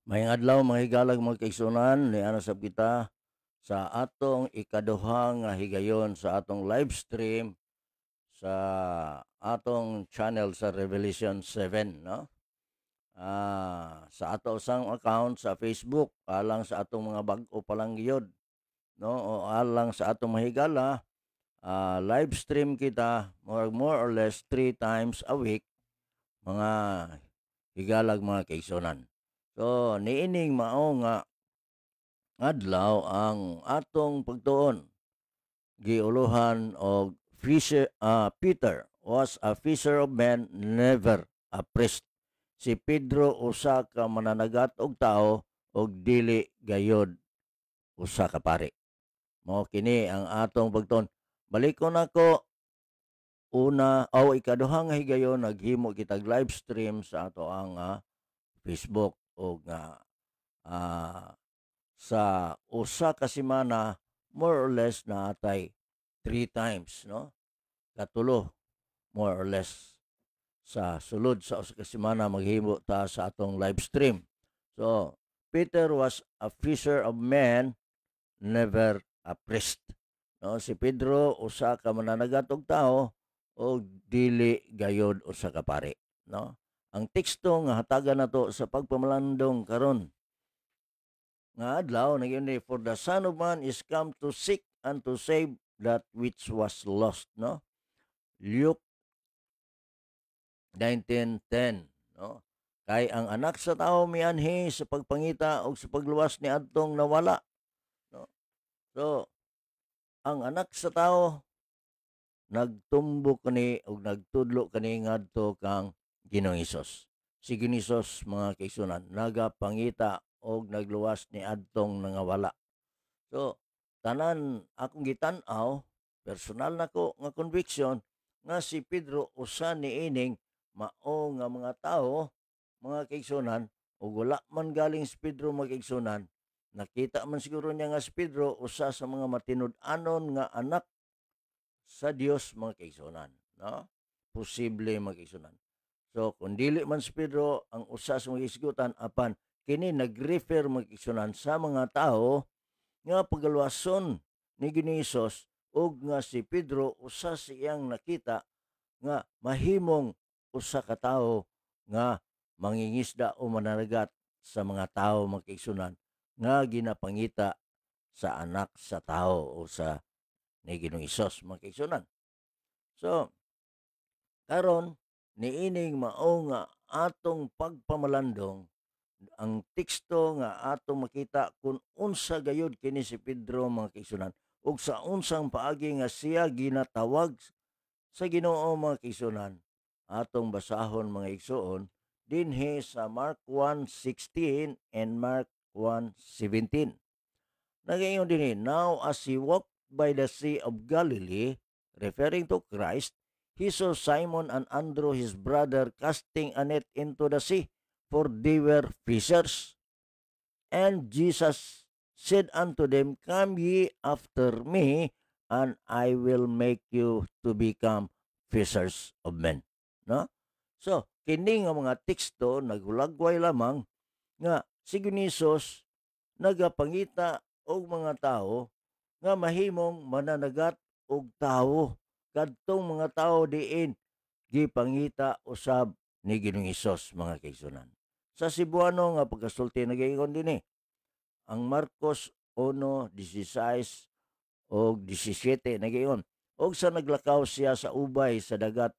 Mayong adlaw mga higalag mga kaigsunan, niana sab kita sa atong ikaduha nga higayon sa atong live stream sa atong channel sa Revelation 7, no? Sa ato sang account sa Facebook, alang sa atong mga bag-o pa lang gyud, no? O alang sa atong mahigala, live stream kita more or less 3 times a week, mga higalag mga kaigsunan. So niining mao nga adlaw ang atong pagtuon giuluhan og Peter was a fisher of men, never a priest. Si Pedro usa ka mananagat og tao og dili gayod usa ka pari. Mao kini ang atong pagtuon. Balikon nako una o ikaduha nga higayon naghimo kitag live stream sa ato ang Facebook og ah, sa usa ka semana more or less na atay 3 times, no? Katulo more or less sa sulod sa usa ka semana maghimo ta sa atong live stream. So Peter was a fisher of men, never a priest. No, si Pedro usa ka mananagat og tao o dili gayod usa ka pari, no? Ang teksto nga hatagan nato sa pagpamalandong karon nga adlaw nagyon ni, for the Son of Man is come to seek and to save that which was lost, no? Luke 19:10, no? Kay ang anak sa tao mianhi sa pagpangita o sa pagluwas ni adtong nawala, no? So ang anak sa tao nagtumbok kani og nagtudlo kani ngadto kang Ginoong Hesus. Si Ginoong Hesus mga kaigsunan nagapangita og nagluwas ni adtong nangawala. So tanan akong gitan-aw, personal nako nga conviction nga si Pedro usa niining mao nga mga tao, mga kaigsunan, ug wala man galing si Pedro mga kaigsunan, nakita man siguro niya nga si Pedro usa sa mga matinud-anon nga anak sa Dios mga kaigsunan, no? Posible mga kaigsunan. So kung dili man si Pedro ang usa sa mga isgutan, apan kini nag-refer mga kaigsunan sa mga tao nga pagaluwason ni Ginisos ug nga si Pedro usa siyang nakita nga mahimong usa ka tawo nga mangingisda o mananagat sa mga tawo mga kaigsunan nga ginapangita sa anak sa tawo o sa ni Ginoong Hesus mga kaigsunan. So karon niining mao nga atong pagpamalandong ang teksto nga atong makita kung unsa gayud kini si Pedro mga kaigsunan ug sa unsang paagi nga siya ginatawag sa Ginoo mga kaigsunan. Atong basahon mga igsoon dinhi sa Mark 1:16 and Mark 1:17. Nagayon dinhi, now as he walked by the Sea of Galilee, referring to Christ, he saw Simon and Andrew his brother casting a net into the sea, for they were fishers. And Jesus said unto them, come ye after me, and I will make you to become fishers of men. No? So, kini nga mga teksto naghulagway lamang nga si Ginisos nagapangita og mga tao nga mahimong mananagat og tawo kadtong mga tao diin gipangita usab ni Ginoong Hesus mga kaigsunan. Sa Cebuano nga pagkasulti nagaingon dinhi ang Marcos 1:16 o 17 nagayon. Og sa naglakaw siya sa ubay sa dagat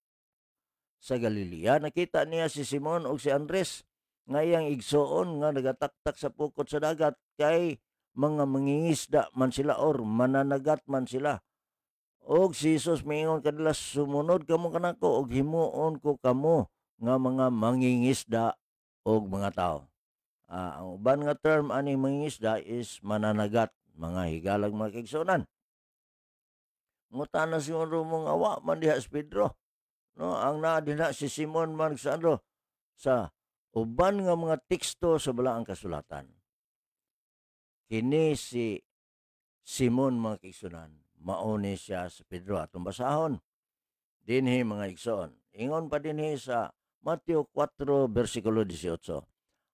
sa Galilea, nakita niya si Simon o si Andres nga iyang igsoon nga nagataktak sa pukot sa dagat kay mga mangingisda man sila or mananagat man sila. Og si Jesus miingon kanila, sumunod kamo kanako og himuon ko kamo nga mga mangingisda og mga tao. Ang uban nga term ani mangingisda is mananagat, mga higalag mga kaigsunan. Ngutana siguro mo nga wa man diha si Pedro. No, ang naa dinha si Simon man sa ano, sa uban nga mga teksto sa balaang kasulatan. Kini si Simon mga kaigsunan, mao ni siya sa Pedro atong basahon. Dinhi mga igsoon. Ingon pa dinhi sa Mateo 4 versikulo 18.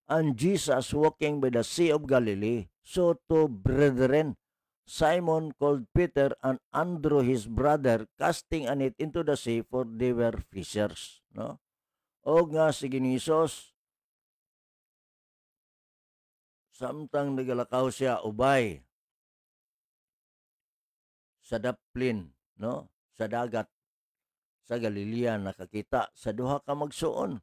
and Jesus walking by the Sea of Galilee. So two brethren, Simon called Peter and Andrew his brother, casting a net into the sea, for they were fishers. No? O nga si Ginisos, samtang nagalakaw siya ubay sa daplin, no? Sa dagat, sa Galilea, nakakita sa duha ka magsuon.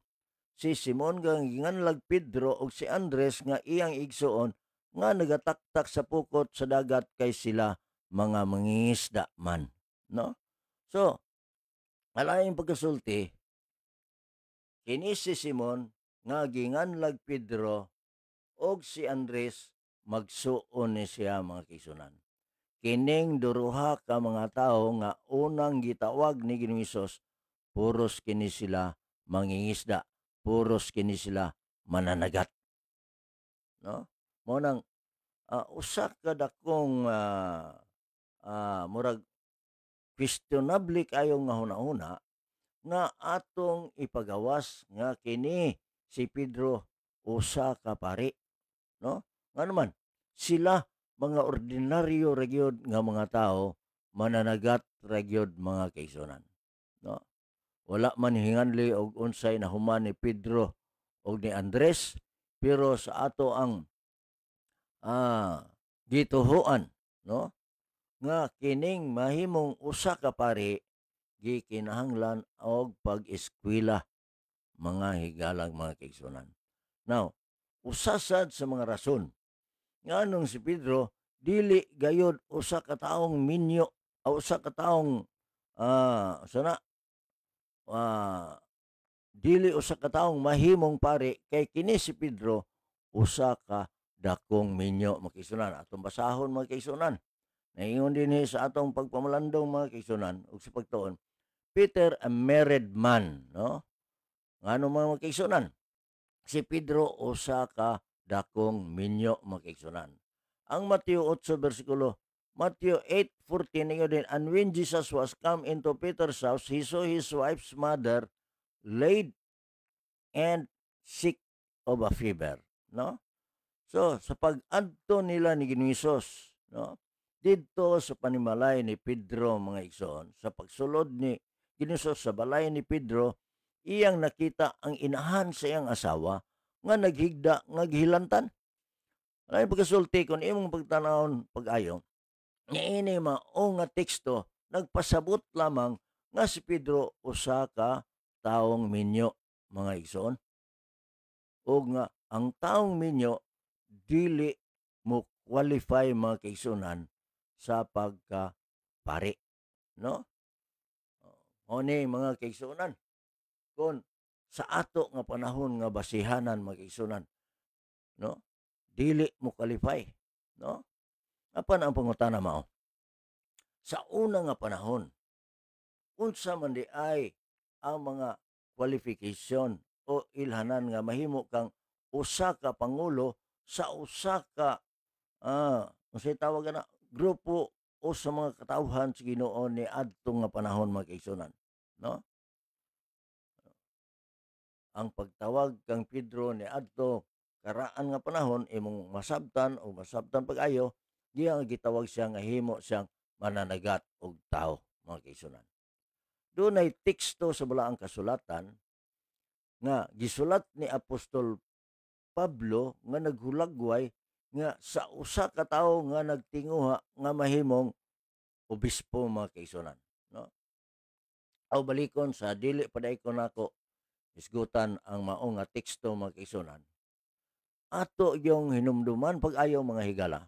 Si Simon nga ginganlag Pedro ug si Andres nga iyang igsuon nga nagataktak sa pukot sa dagat kay sila mga mangingisda man, no? So, alaing pagkasulti, kini si Simon nga ginganlag Pedro og si Andres magsuon ni siya mga kisunan. Kining duruha ka mga tawo nga unang gitawag ni Ginoong Hesus, puros kini sila mangingisda, puros kini sila mananagat, no? Mo nang usa ka dakong murag questionable kayo nga hunahuna nga atong ipagawas nga kini si Pedro usa ka pari, no? Nga naman sila mga ordinaryo ra gyud nga mga tao, mananagat ra gyud mga kaigsunan, no? Wala man hinganli og unsay nahuman ni Pedro og ni Andres, pero sa ato ang gituhuan, no? Nga kining mahimong usa ka pari gikinahanglan og pag-eskwela mga higalang mga kaigsunan. Now, usa sad sa mga rason nganong si Pedro dili gayud usa ka taong minyo o usa ka taong sana dili usa ka taong mahimong pari kay kini si Pedro usa ka dakong minyo mga kaigsunan. Atong basahon mga kaigsunan. Naingon din sa atong pagpamalandong mga kaigsunan ug sa pagtuon. Peter a married man, no? Ngano mga kaigsunan? Si Pedro usa ka dakong minyo mga kaigsunan. Ang Mateo 8 versikulo Matthew 8:14 ninyo din, and when Jesus was come into Peter's house, he saw his wife's mother laid and sick of a fever, no? So sa pag-adto nila ni Ginoong Hesus, no? Didto sa panimalay ni Pedro mga igsoon, sa pagsulod ni Ginoong Hesus sa balay ni Pedro, iyang nakita ang inahan sa iyang asawa nga naghigda nga gihilantan. Ay pagkasulti kon imong pagtanawon pag-ayo, niini mao nga teksto nagpasabot lamang nga si Pedro usa ka taong minyo mga igsoon. O nga ang taong minyo dili mo qualify mga kaigsunan sa pagka-pari, no? O ni mga kaigsunan, kung sa ato nga panahon nga basihanan mga kaigsunan, no? Dili mo qualify, no? Apan ang pangutana mao, sa una nga panahon, unsa man di ay ang mga qualification o ilhanan nga mahimo kang usa ka pangulo sa usa ka unsay tawag na grupo o sa mga katawhan sa Ginoo ni adtong nga panahon mga kaigsunan, no? Ang pagtawag kang Pedro ni adto karaan nga panahon imong masabtan o masabtan pag-ayo, diya nga gitawag siya nga himo siyang mananagat og tao mga kaigsunan. Dunay teksto sa balaang kasulatan nga gisulat ni Apostol Pablo nga naghulagway nga sa usa ka tawo nga nagtinguha nga mahimong obispo mga kaigsunan, no? Aw balikon sa dili padaykon nako isgutan ang mao nga teksto mga kaigsunan. Ato yung hinumduman pag-ayo mga higala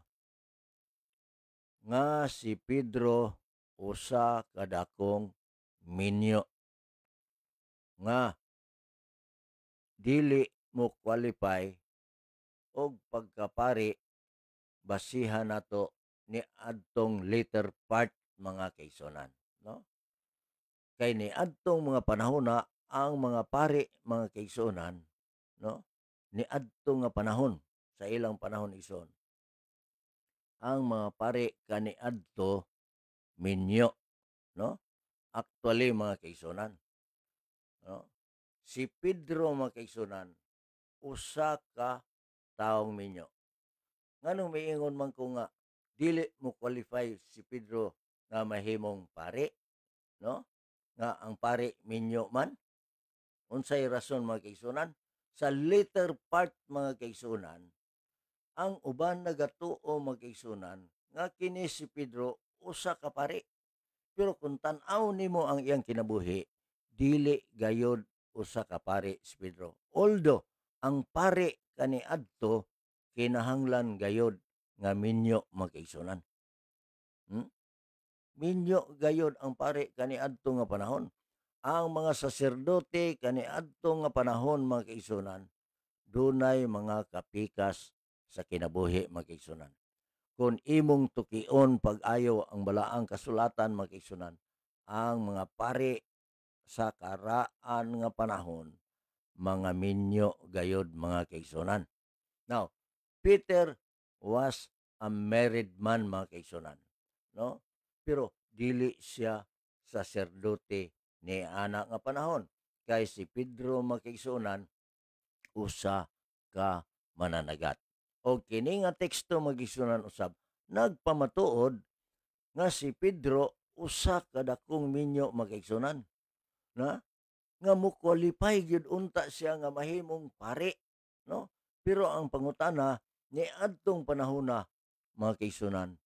nga si Pedro usa ka dakong minyo nga dili mo qualify og pagkapari basihan nato ni adtong later part mga kaigsunan, no? Kay ni adtong mga panahona ang mga pari mga kaigsunan, no? Ni adto nga panahon sa ilang panahon igsoon, ang mga pari kaniadto minyo, no? Actually mga kaigsunan, no? Si Pedro mga kaigsunan usa ka taong minyo. Nganong miingon man ko nga dili mo qualify si Pedro nga mahimong pari, no? Nga ang pari minyo man. Unsay rason mga kaigsunan? Sa later part mga kaigsunan, ang uban nagatuo mga kaigsunan nga kini si Pedro usa ka pari. Pero kung tan-aw nimo ang iyang kinabuhi, dili gayod usa ka pari si Pedro. Although ang pari kaniadto kinahanglan gayod nga minyo mga kaigsunan. Minyo gayod ang pari kaniadto nga panahon. Ang mga saserdote kaniadto nga panahon mga kaigsunan, dunay mga kapikas sa kinabuhi mga kaigsunan. Kung imong tukion pag-ayo ang balaang kasulatan mga kaigsunan, ang mga pari sa karaan nga panahon, mga minyo gayod mga kaigsunan. Now, Peter was a married man mga kaigsunan, no? Pero dili siya saserdote ni ana nga panahon. Kay si Pedro mga kaigsunan usa ka mananagat. O kini nga teksto mga kaigsunan usab nagpamatuod nga si Pedro usa ka dakong minyo mga kaigsunan, na nga mo qualify gyud unta siya nga mahimong pari, no? Pero ang pangutana ni adtong panahon na mga kaigsunan,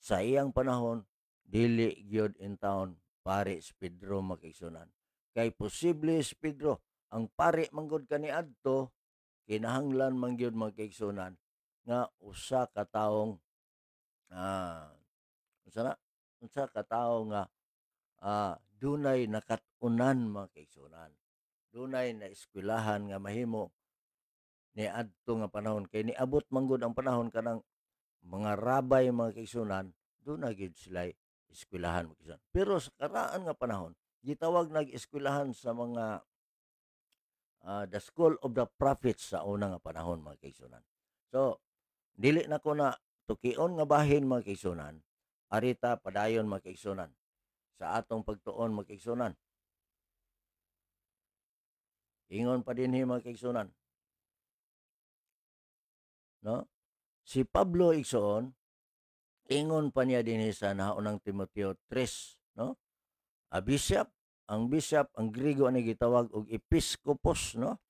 sa iyang panahon dili gyud in town pari si Pedro mga kaigsunan. Kay posible si Pedro ang pari manggod kaniadto, kinahanglan man gyud mga kaigsunan nga usa ka taong unsa ka tawo nga dunay nakatunan mga kaigsunan. Dunay na eskwelahan nga mahimo ni adto nga panahon, kay niabot manggod ang panahon kanang mga rabay mga kaigsunan, dunay gid sila eskwelahan mga kaigsunan. Pero sa karaan nga panahon gitawag nag-eskwelahan sa mga the school of the prophets sa una nga panahon mga kaigsunan. So dili na ko na tukion nga bahin mga kaigsunan, arita padayon mga kaigsunan sa atong pagtuon mga kaigsunan. Ingon pa dinhi mga kaigsunan, no? Si Pablo igsoon, ingon pa niya dinhi sa naunang Timoteo 3, no? A bishop, ang Griego ani gitawag og episkopos, no?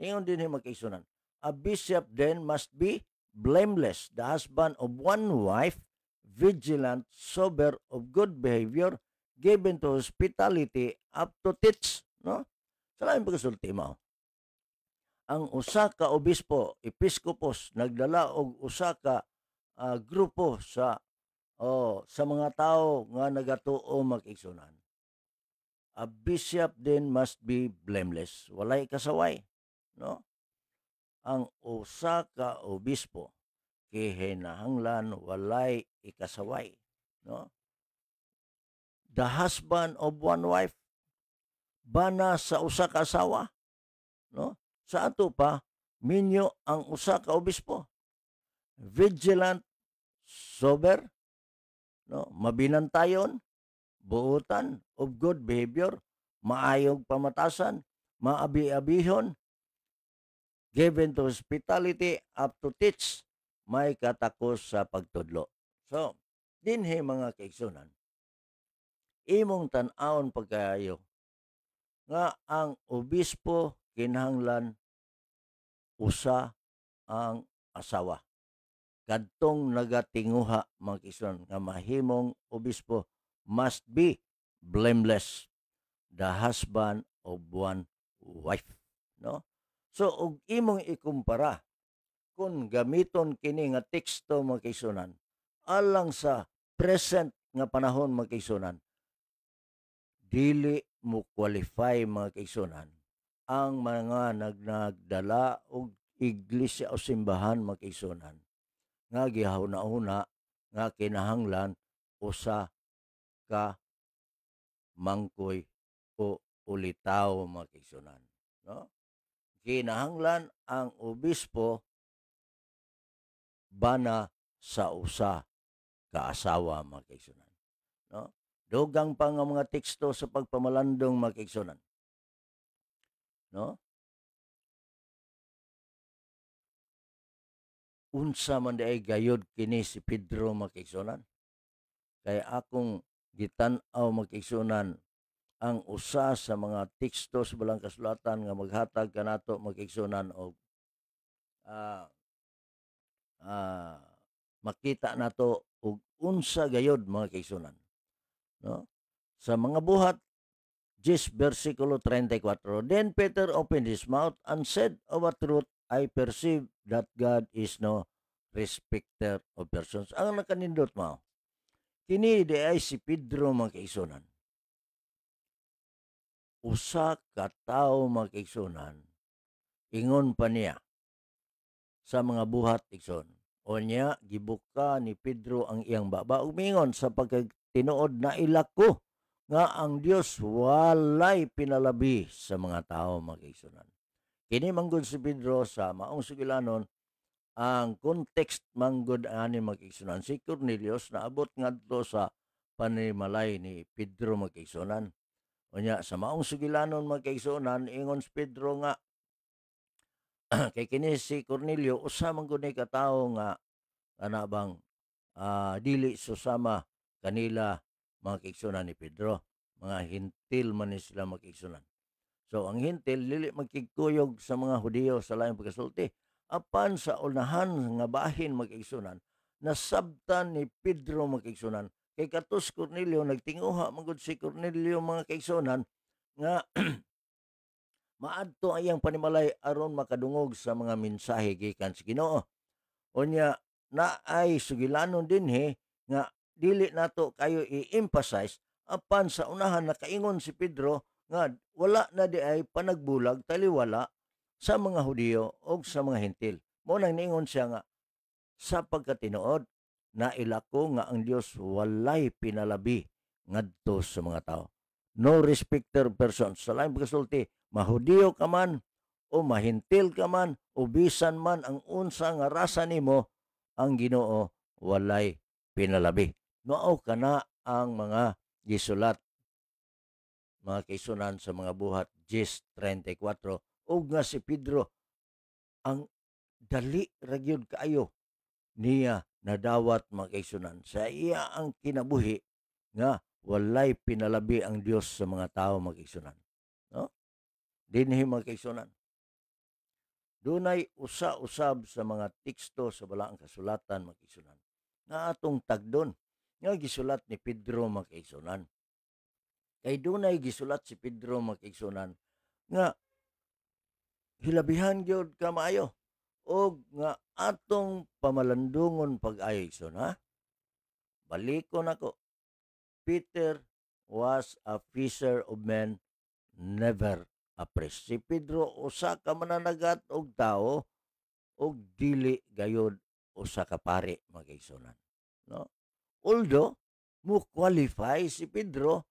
Ingon dinhi mga kaigsunan, a bishop then must be blameless, the husband of one wife, vigilant, sober, of good behavior, given to hospitality, up to teach, no? Sa lain pagkasulti mo, ang usa ka obispo, episkopos, nagdala og usa ka grupo sa mga tao nga nagatuo mag-igsunan. A bishop then must be blameless, walay kasaway, no? Ang usa ka obispo kinahanglan walay ikasaway, no? The husband of one wife, bana sa usa ka asawa, no? Sa ato pa minyo ang usa ka obispo, vigilant, sober, no? Mabinantayon, buotan, of good behavior, maayog pamatasan, maabi-abihon, given to hospitality, up to teach, may katakos sa pagtudlo. So, dinhi mga kaigsunan, imong tan-awon pagkaayo nga ang obispo kinahanglan usa ang asawa. Kadtong nagatinguha mga kaigsunan nga mahimong obispo must be blameless, the husband of one wife, no? So og imong ikumpara kung gamiton kini nga teksto mga kaigsunan alang sa present nga panahon mga kaigsunan, dili mo qualify mga kaigsunan ang mga nagdala og iglesia o simbahan mga kaigsunan nga gihuna-una nga kinahanglan usa ka mangkoy o ulitaw mga kaigsunan, no? Kinahanglan ang obispo bana sa usa ka asawa mga kaigsunan, no? Dugang pa nga mga teksto sa pagpamalandong mga kaigsunan, no? unsa man di ay gayod kini si Pedro mga kay akong gitan-aw mga ang usa sa mga teksto sa balang kasulatan nga maghatag kanato mga og ah, ah, makita nato og unsa gayod mga no? Sa mga buhat 10 versikulo 34, Then Peter opened his mouth and said of a truth, I perceive that God is no respecter of persons. Ang nakanindot mo, kini di ay si Pedro mga usa ka tawo mga ingon pa niya sa mga buhat igsoon. O niya, gibuka ni Pedro ang iyang baba. Umingon sa pagkatinuod na ilako nga ang Dios walay pinalabi sa mga tao mga Kini manggod si Pedro sa maong sugilanon ang context manggod ani mag-igsunan si Cornelius na abot ngadto sa panimalay ni Pedro mag-igsunan. Unya sa maong sugilanon mag-igsunan ingon si Pedro nga kay kini si Cornelio usa man gud ka tawo nga ana bang dili susama kanila mga kaigsunan ni Pedro. Mga hintil man ni sila magkaigsunan. So ang hintil dili magkigkuyog sa mga Hudiyo sa laing pagkasulti. Apan sa unahan nga bahin magkaigsunan, nasabtan ni Pedro magkaigsunan. Kay katos Cornelio nagtinguha magud si Cornelio mga kaigsunan nga maadto ang iyang panimalay aron makadungog sa mga mensahe gikan sa Ginoo. Unya na ay sugilanon dinhi nga dili nato kayo i-emphasize apan sa unahan nakaingon si Pedro nga wala na di ay panagbulag taliwala sa mga Hudiyo o sa mga Hentil. Mo nang niingon siya nga sa pagkatinuod na ilako nga ang Dios walay pinalabi ngadto sa mga tao. No respecter persons. Sa lain pagkasulti, mahudiyo ka man o mahintil ka man o bisan man ang unsa nga rasa nimo, ang Ginoo walay pinalabi. Mao kana ang mga gisulat mga kaisunan sa mga buhat 10:34 ug nga si Pedro ang dali ragyod kaayo niya nadawat mga kaisunan sa iya ang kinabuhi nga walay pinalabi ang Dios sa mga tao mga kaisunan. No? Dinhi mga kaisunan. Dunay usa-usab sa mga teksto sa balaang kasulatan mga kaisunan nga atong tagdon nga gisulat ni Pedro mga kaisunan. Kay dunay gisulat si Pedro mga kaisunan nga hilabihan gyud ka maayo og nga atong pamalandungon pag-ayo igsoon ha. Balikon ako. Peter was a fisher of men, never a priest. Si Pedro usa ka mananagat og tao og dili gayud usa ka pari mga kaigsunan. No? Although mo qualify si Pedro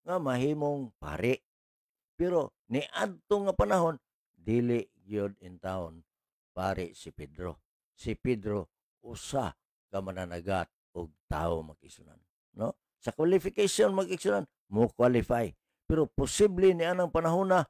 nga mahimong pari. Pero niadto nga panahon dili gyud in town pari si Pedro. Si Pedro usa ka mananagat og tao mag-igsunan. No? Sa qualification mag-igsunan mo qualify. Pero posible ni anang panahon na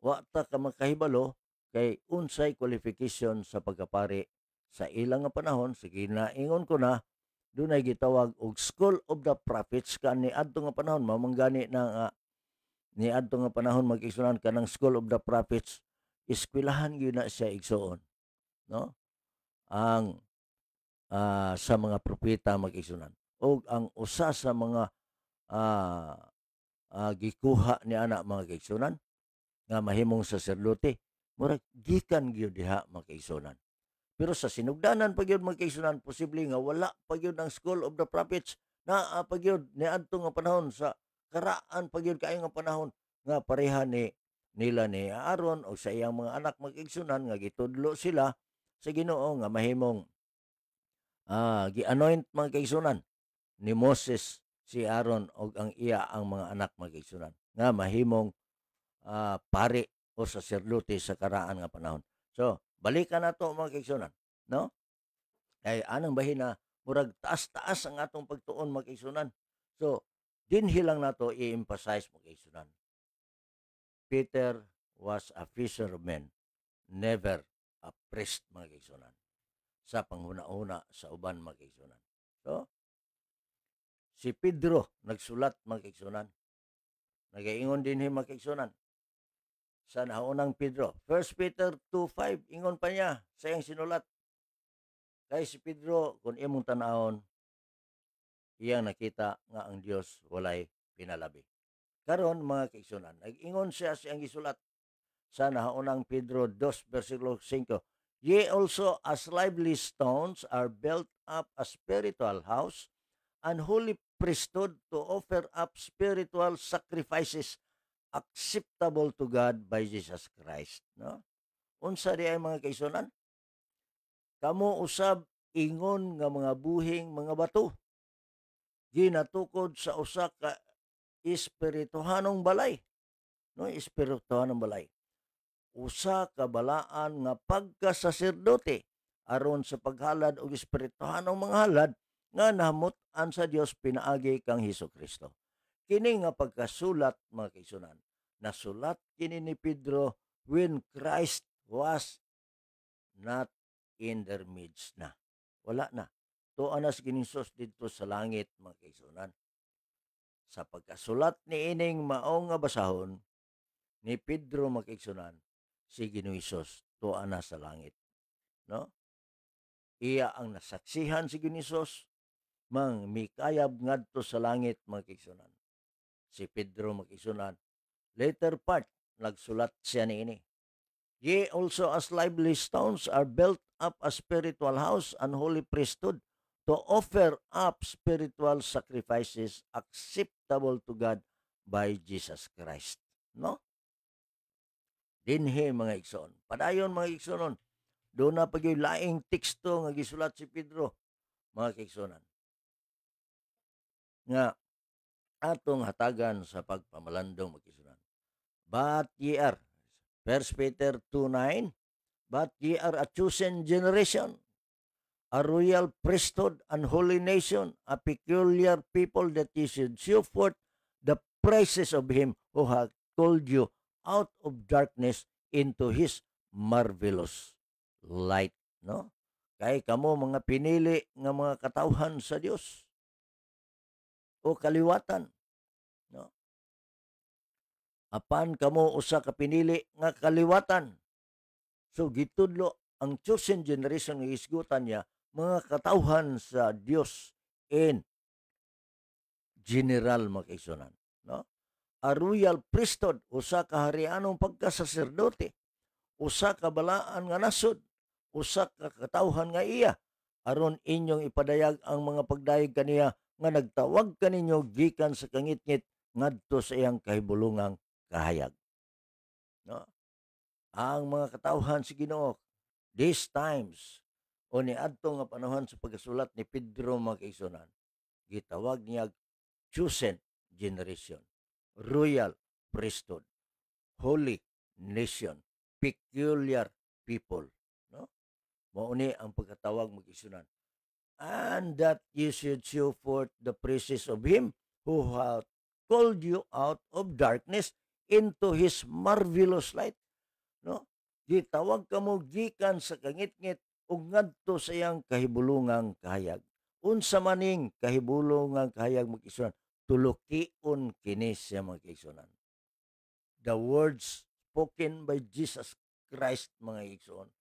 wa ta ka makahibalo kay unsay qualification sa pagkapari sa ilang nga panahon. Sige na ingon ko na dunay gitawag og School of the Prophets kani adto nga panahon mamanggani na ni adto nga panahon mag-igsunan kanang School of the Prophets eskwelahan gyud na siya igsuon, no? Ang sa mga propeta mag-igsunan og ang usa sa mga gikuha ni ana mga kaigsunan nga mahimong saserdote murag gikan gyud diha mga kaigsunan. Pero sa sinugdanan pa gyud mga kaigsunan posible nga wala pa gyud ang School of the Prophets na pa gyud niadto nga panahon sa karaan pa gyud kaayo nga panahon nga pareha nila ni Aaron o sa iyang mga anak mga kaigsunan nga gitudlo sila sa Ginoo nga mahimong gi-anoint mga kaigsunan ni Moses si Aaron o ang iya ang mga anak mga kaigsunan nga mahimong pari o saserdote sa karaan nga panahon. So, balikan nato mga kaigsunan, no? Kay anang bahin na murag taas-taas ang atong pagtuon mga kaigsunan. So, dinhi lang nato i-emphasize mga kaigsunan. Peter was a fisherman, never a priest, mga kaigsunan, sa panghuna-una sa uban, mga kaigsunan. So, si Pedro nagsulat, mga kaigsunan. Nagaingon din mga kaigsunan sa naunang Pedro. 1 Peter 2:5, ingon pa niya sa iyang sinulat. Kay si Pedro, kung imong tanahon, iyang nakita nga ang Dios walay pinalabi. Karon mga kaigsunan, nag-ingon siya sa iyang gisulat sa naunang Pedro 2 versikulo 5. Ye also as lively stones are built up a spiritual house and holy priesthood to offer up spiritual sacrifices acceptable to God by Jesus Christ. No? Unsa di ay mga kaigsunan? Kamo usab ingon nga mga buhing mga bato. Ginatukod sa usa ka espirituhanong balay. No, espirituhanong balay. Usa ka balaan nga pagkasaserdote aron sa paghalad og espirituhanong mga halad nga nahamut-an sa Dios pinaagi kang Hesukristo. Kini nga pagkasulat, mga kaigsunan, nasulat kini ni Pedro when Christ was not in their midst na. Wala na. Tuan na si Ginisos dito sa langit, mga kaigsunan. Sa pagkasulat ni ining maong nga basahon ni Pedro, mga kaigsunan, si Ginisos tuan na sa langit. No? Iya ang nasaksihan si Ginisos, mang mikayab ngadto sa langit, mga kaigsunan. Si Pedro, mga kaigsunan, later part, nagsulat siya ni ini. Ye also as lively stones are built up a spiritual house and holy priesthood to offer up spiritual sacrifices acceptable to God by Jesus Christ. No? Dinhi mga igsoon. Padayon mga igsoon. Doon na pag yung laing teksto nga gisulat si Pedro, mga kaigsunan. Nga atong hatagan sa pagpamalandong, mga kaigsunan. But ye are, 1 Peter 2:9, but ye are a chosen generation, a royal priesthood and holy nation, a peculiar people, that ye should show forth the praises of him who hath called you out of darkness into his marvelous light. No? Kay kamo mga pinili nga mga katawhan sa Dios o kaliwatan. No? Apan kamo usa ka pinili nga kaliwatan. So gitudlo ang chosen generation nga isgutan niya mga katawhan sa Dios in general, mga kaigsunan. No? A royal priesthood, usa ka harianong pagkasaserdote, usa ka balaan nga nasod, usa ka katawhan nga iya, aron inyong ipadayag ang mga pagdayeg kaniya nga nagtawag kaninyo gikan sa kangitngit ngadto sa iyang kahibulungang kahayag. No? Ang mga katawhan si Ginoo these times o niadto nga panahon sa pagsulat ni Pedro, mga kaigsunan, gitawag niya chosen generation, royal priesthood, holy nation, peculiar people. No? Mauni ang pagkatawag, mga kaigsunan. And that you should show forth the praises of him who hath called you out of darkness into his marvelous light. No? Gitawag kamo gikan sa kangitngit ug ngadto sa iyang kahibulungang kahayag. Unsa maning kahibulungang kahayag, mga kaigsunan, tulukion kini siya, mga kaigsunan. The words spoken by Jesus Christ, mga kaigsunan,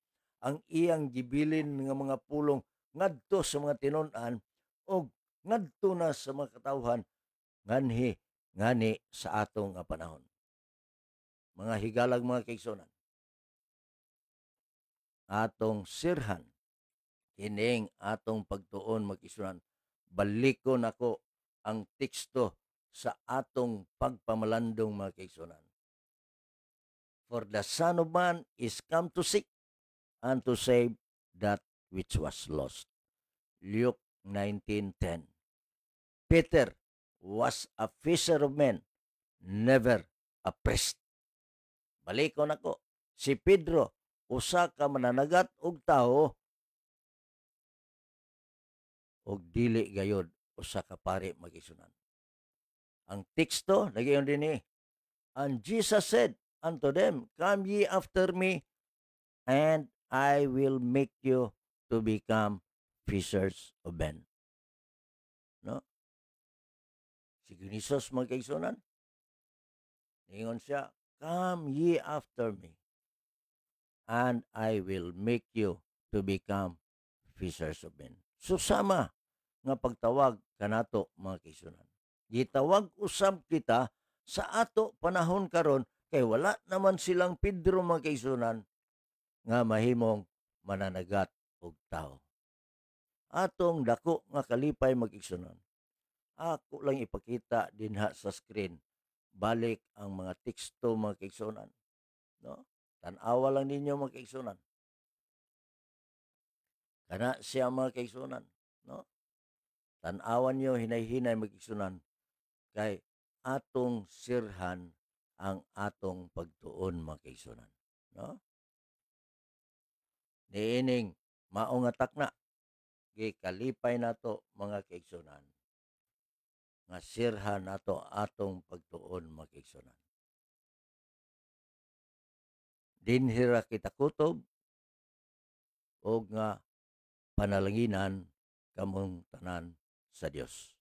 ang iyang gibilin nga mga pulong ngadto sa mga tinun-an o ngadto na sa mga katawhan ngani sa atong panahon. Mga higalag, mga kaigsunan, atong sirhan kining atong pagtuon, mag-isunan. Balikon ako ang teksto sa atong pagpamalandong, mga kaigsunan. For the Son of Man is come to seek and to save that which was lost. Luke 19:10. Peter was a fisher of men, never a priest. Balikon ako. Si Pedro, usa ka mananagat og tawo, og dili gayod usa ka pari, mag-isunan. Ang teksto nagyon dinhi. And Jesus said unto them, come ye after me, and I will make you to become fishers of men. No? Si Ginisos mga kaigsunan, ningon siya, come ye after me, and I will make you to become fishers of men. Susama nga pagtawag kanato mga kaigsunan. Gitawag usab kita sa ato panahon karon kay wala naman silang Pedro mga kaigsunan nga mahimong mananagat og tao. Atong dako nga kalipay mag-igsunan. Ako lang ipakita dinha sa screen. Balik ang mga teksto mga kaigsunan. No? Tan-awa lang ninyo mga kaigsunan. Kana siya mga kaigsunan. No? Tan-awan nyo hinay-hinay mag-igsunan. Kay atong sirhan ang atong pagtuon mga kaigsunan. No? Niining maong atak na gikalipay nato mga kaigsunan nga sirhan nato atong pagtuon mga kaigsunan. Dinhira kita kutob o nga panalanginan kamong tanan sa Dios.